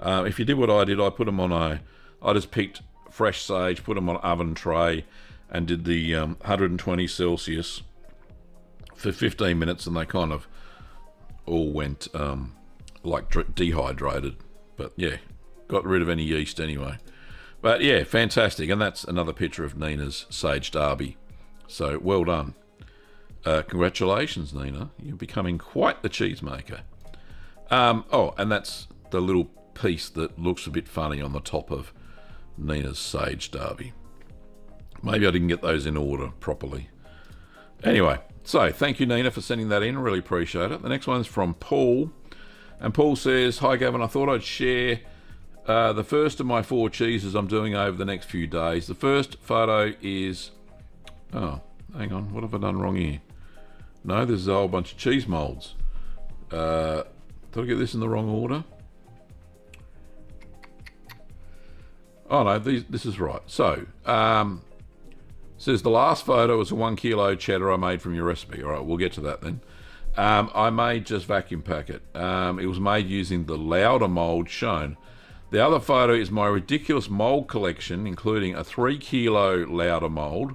If you did what I did, I put them on I just picked fresh sage, put them on an oven tray, and did the 120 Celsius for 15 minutes, and they kind of all went like dehydrated. But yeah, got rid of any yeast anyway. But yeah, fantastic. And that's another picture of Nina's Sage Derby. So well done. Congratulations, Nina. You're becoming quite the cheesemaker. And that's the little piece that looks a bit funny on the top of Nina's Sage Derby. Maybe I didn't get those in order properly. Anyway, so thank you, Nina, for sending that in. Really appreciate it. The next one's from Paul. And Paul says, hi, Gavin. I thought I'd share the first of my 4 cheeses I'm doing over the next few days. The first photo is... Oh, hang on. What have I done wrong here? No, there's a whole bunch of cheese moulds. Did I get this in the wrong order? Oh no, this is right. So, says the last photo was a 1 kilo cheddar I made from your recipe. All right, we'll get to that then. I made just vacuum pack it. It was made using the Lauder mould shown. The other photo is my ridiculous mould collection, including a 3 kilo Lauder mould,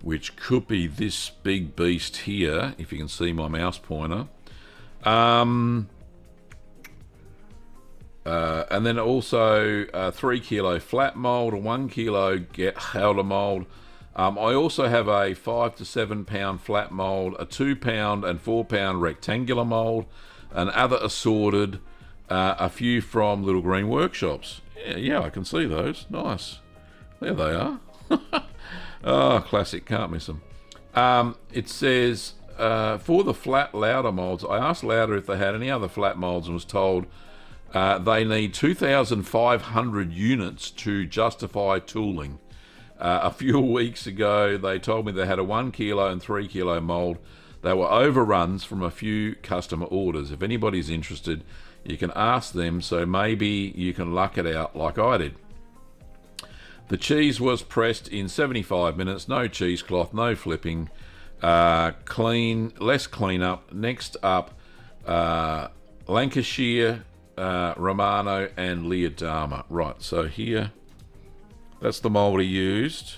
which could be this big beast here, if you can see my mouse pointer. And then also a 3 kilo flat mould, a 1 kilo Gouda mould. I also have a 5 to 7 pound flat mould, a 2 pound and 4 pound rectangular mould, and other assorted, a few from Little Green Workshops. Yeah, I can see those. Nice. There they are. Oh, classic. Can't miss them. It says, for the flat Lauder moulds, I asked Lauder if they had any other flat moulds and was told they need 2,500 units to justify tooling. A few weeks ago, they told me they had a 1 kilo and 3 kilo mould. They were overruns from a few customer orders. If anybody's interested, you can ask them, so maybe you can luck it out like I did. The cheese was pressed in 75 minutes, no cheesecloth, no flipping, clean, less cleanup. Next up, Lancashire, Romano and Leodama. Right, so here, that's the mould he used.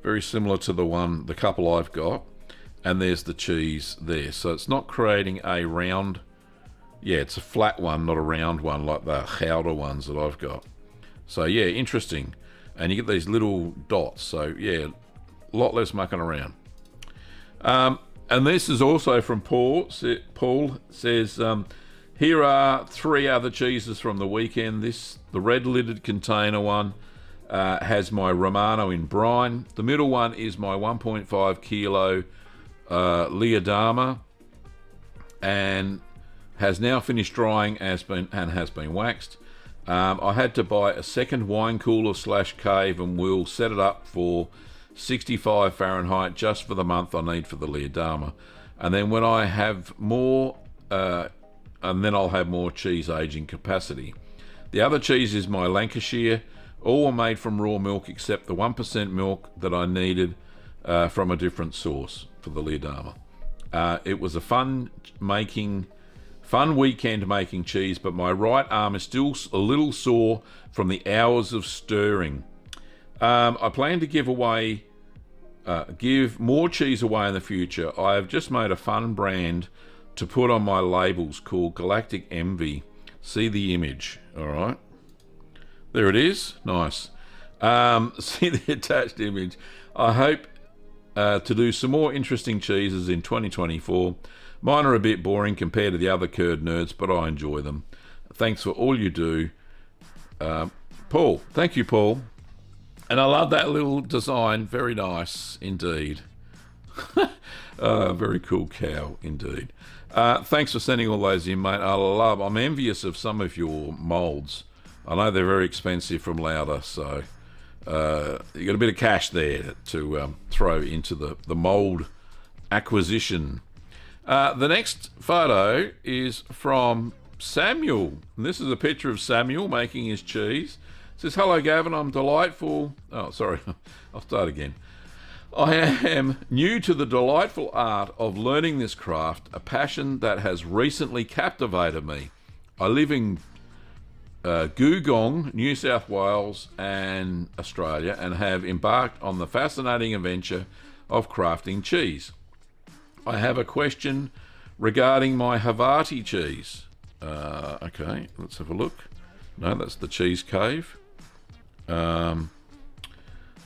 Very similar to the couple I've got. And there's the cheese there. So it's not creating a round, yeah, it's a flat one, not a round one like the Gouda ones that I've got. So yeah, interesting. And you get these little dots. So yeah, a lot less mucking around. And this is also from Paul. Paul says, here are 3 other cheeses from the weekend. The red lidded container one has my Romano in brine. The middle one is my 1.5 kilo Leodama, and has now finished drying and has been waxed. I had to buy a second wine cooler / cave, and we'll set it up for 65 Fahrenheit just for the month I need for the Leerdama. And then when I have more, and then I'll have more cheese aging capacity. The other cheese is my Lancashire. All were made from raw milk except the 1% milk that I needed from a different source for the Leerdama. It was a fun weekend making cheese, but my right arm is still a little sore from the hours of stirring. I plan to give more cheese away in the future. I have just made a fun brand to put on my labels called Galactic Envy. See the image, all right? There it is. Nice. See the attached image. I hope to do some more interesting cheeses in 2024. Mine are a bit boring compared to the other curd nerds, but I enjoy them. Thanks for all you do. Paul. Thank you, Paul. And I love that little design. Very nice indeed. Very cool cow indeed. Thanks for sending all those in, mate. I'm envious of some of your moulds. I know they're very expensive from Lauder, so you got a bit of cash there to throw into the mould acquisition. The next photo is from Samuel. And this is a picture of Samuel making his cheese. It says, "Hello, Gavin. I'm delightful." Oh, sorry. I'll start again. "I am new to the delightful art of learning this craft, a passion that has recently captivated me. I live in Googong, New South Wales and Australia, and have embarked on the fascinating adventure of crafting cheese. I have a question regarding my Havarti cheese." Okay, let's have a look. No, that's the cheese cave.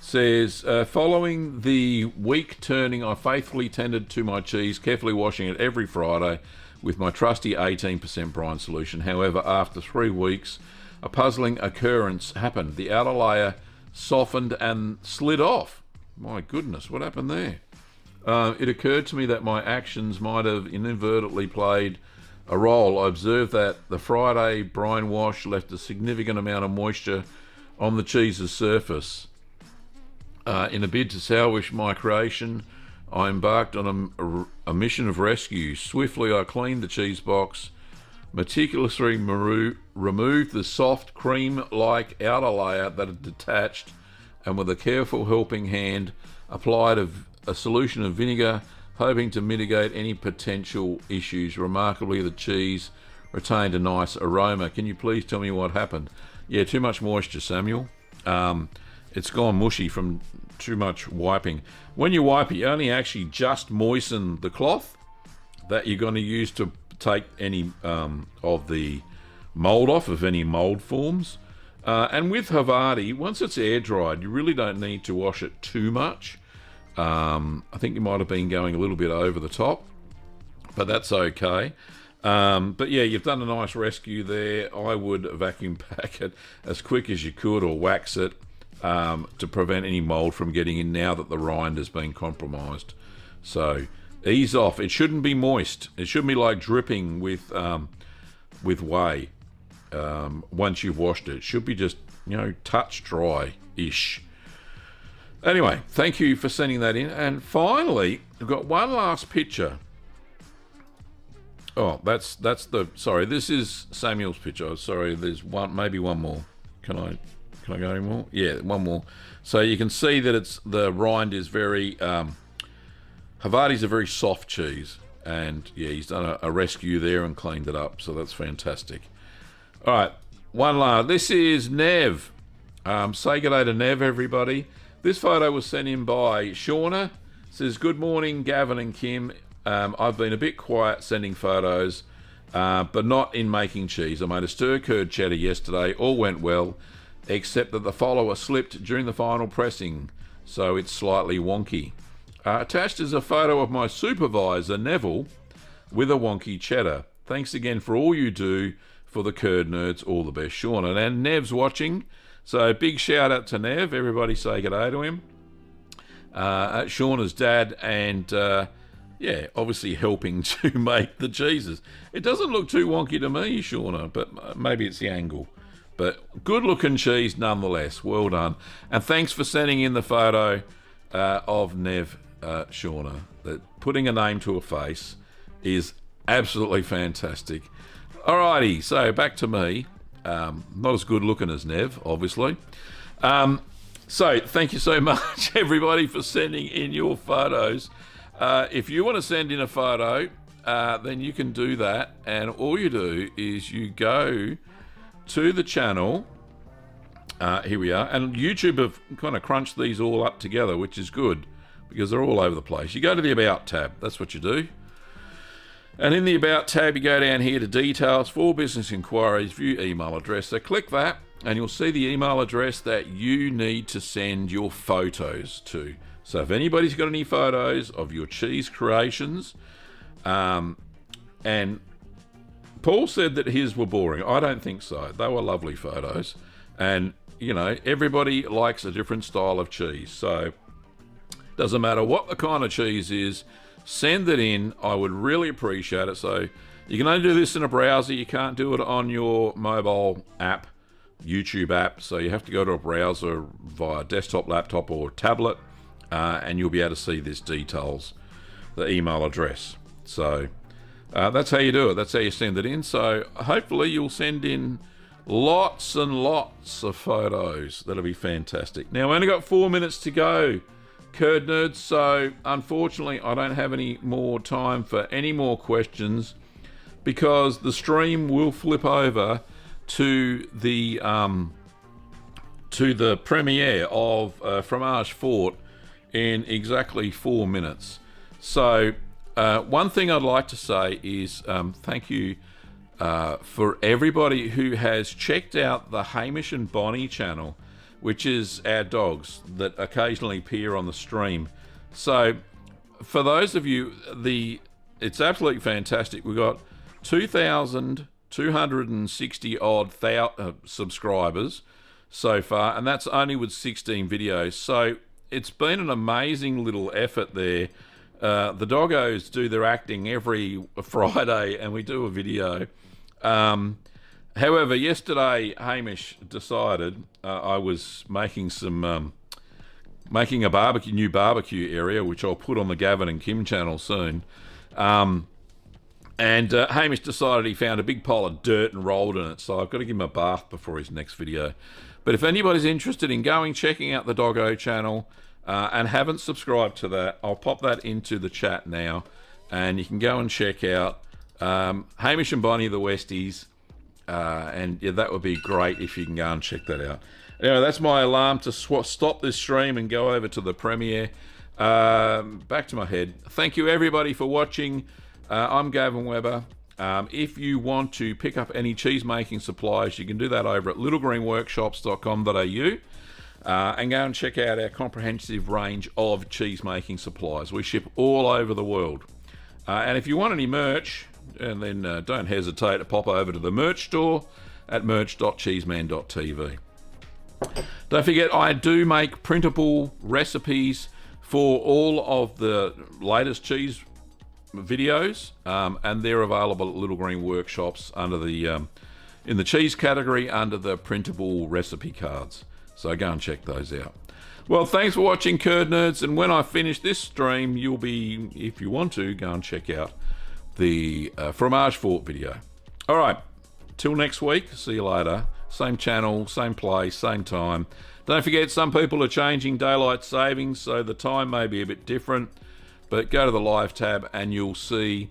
Says, "Following the week turning, I faithfully tended to my cheese, carefully washing it every Friday with my trusty 18% brine solution. However, after 3 weeks, a puzzling occurrence happened. The outer layer softened and slid off." My goodness, what happened there? "It occurred to me that my actions might have inadvertently played a role. I observed that the Friday brine wash left a significant amount of moisture on the cheese's surface. In a bid to salvage my creation, I embarked on a mission of rescue. Swiftly, I cleaned the cheese box, meticulously removed the soft cream-like outer layer that had detached, and with a careful helping hand, applied a solution of vinegar, hoping to mitigate any potential issues. Remarkably, the cheese retained a nice aroma." Can you please tell me what happened? Yeah, too much moisture, Samuel. It's gone mushy from too much wiping. When you wipe it, you only actually just moisten the cloth that you're going to use to take any of the mould off, of any mould forms. And with Havarti, once it's air dried, you really don't need to wash it too much. I think you might have been going a little bit over the top, but that's okay. But yeah, you've done a nice rescue there. I would vacuum pack it as quick as you could, or wax it, to prevent any mould from getting in now that the rind has been compromised. So ease off. It shouldn't be moist. It shouldn't be like dripping with whey once you've washed it. It should be just, touch dry-ish. Anyway, thank you for sending that in. And finally, we've got one last picture. Oh, that's sorry, this is Samuel's picture. Sorry, there's maybe one more. Can I go any more? Yeah, one more. So you can see that the rind is very, Havarti's a very soft cheese. And yeah, he's done a rescue there and cleaned it up. So that's fantastic. All right, one last. This is Nev. Say good day to Nev, everybody. This photo was sent in by Shauna. Says, "Good morning, Gavin and Kim. I've been a bit quiet sending photos, but not in making cheese. I made a stir curd cheddar yesterday. All went well, except that the follower slipped during the final pressing, so it's slightly wonky. Attached is a photo of my supervisor, Neville, with a wonky cheddar. Thanks again for all you do for the curd nerds. All the best, Shauna." And Nev's watching, so big shout out to Nev. Everybody say good day to him. Shauna's dad, and yeah, obviously helping to make the cheeses. It doesn't look too wonky to me, Shauna, but maybe it's the angle. But good looking cheese nonetheless. Well done. And thanks for sending in the photo of Nev Shauna. That putting a name to a face is absolutely fantastic. Alrighty, so back to me. Not as good looking as Nev, obviously. So thank you so much, everybody, for sending in your photos. If you want to send in a photo, then you can do that. And all you do is you go to the channel. Here we are. And YouTube have kind of crunched these all up together, which is good because they're all over the place. You go to the About tab. That's what you do. And in the About tab, you go down here to Details, for business inquiries, view email address. So click that, and you'll see the email address that you need to send your photos to. So if anybody's got any photos of your cheese creations, and Paul said that his were boring. I don't think so. They were lovely photos. And, you know, everybody likes a different style of cheese. So doesn't matter what the kind of cheese is, send it in. I would really appreciate it. So you can only do this in a browser. You can't do it on your mobile app, YouTube app. So you have to go to a browser via desktop, laptop, or tablet, and you'll be able to see this details, the email address. So that's how you do it. That's how you send it in. So hopefully you'll send in lots and lots of photos. That'll be fantastic. Now, we only got 4 minutes to go, Curd Nerds, so unfortunately I don't have any more time for any more questions because the stream will flip over to the premiere of Fromage Fort in exactly 4 minutes. So one thing I'd like to say is thank you for everybody who has checked out the Hamish and Bonnie channel, which is our dogs that occasionally appear on the stream. So for those of you, it's absolutely fantastic. We've got 2,260 odd subscribers so far, and that's only with 16 videos. So it's been an amazing little effort there. The doggos do their acting every Friday, and we do a video. However, yesterday Hamish decided I was making some making a new barbecue area, which I'll put on the Gavin and Kim channel soon. And Hamish decided he found a big pile of dirt and rolled in it, so I've got to give him a bath before his next video. But if anybody's interested in checking out the Doggo channel and haven't subscribed to that, I'll pop that into the chat now, and you can go and check out Hamish and Bonnie the Westies. And yeah, that would be great if you can go and check that out. Anyway, that's my alarm to stop this stream and go over to the premiere. Back to my head. Thank you everybody for watching. I'm Gavin Weber. If you want to pick up any cheese making supplies, you can do that over at littlegreenworkshops.com.au, and go and check out our comprehensive range of cheese making supplies. We ship all over the world. And if you want any merch, and then don't hesitate to pop over to the merch store at merch.cheeseman.tv. Don't forget, I do make printable recipes for all of the latest cheese videos, and they're available at Little Green Workshops under the in the cheese category under the printable recipe cards. So go and check those out. Well, thanks for watching, Curd Nerds, and when I finish this stream, you'll be, if you want to, go and check out the Fromage Fort video. All right, till next week, see you later. Same channel, same place, same time. Don't forget, some people are changing daylight savings, so the time may be a bit different, but go to the live tab and you'll see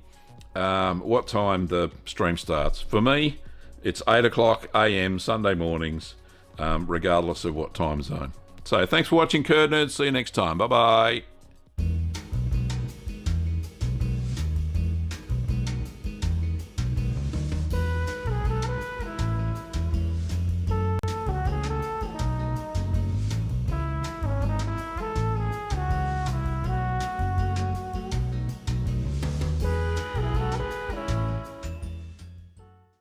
what time the stream starts. For me, it's 8 o'clock a.m. Sunday mornings, regardless of what time zone. So thanks for watching, Curd Nerds. See you next time. Bye-bye.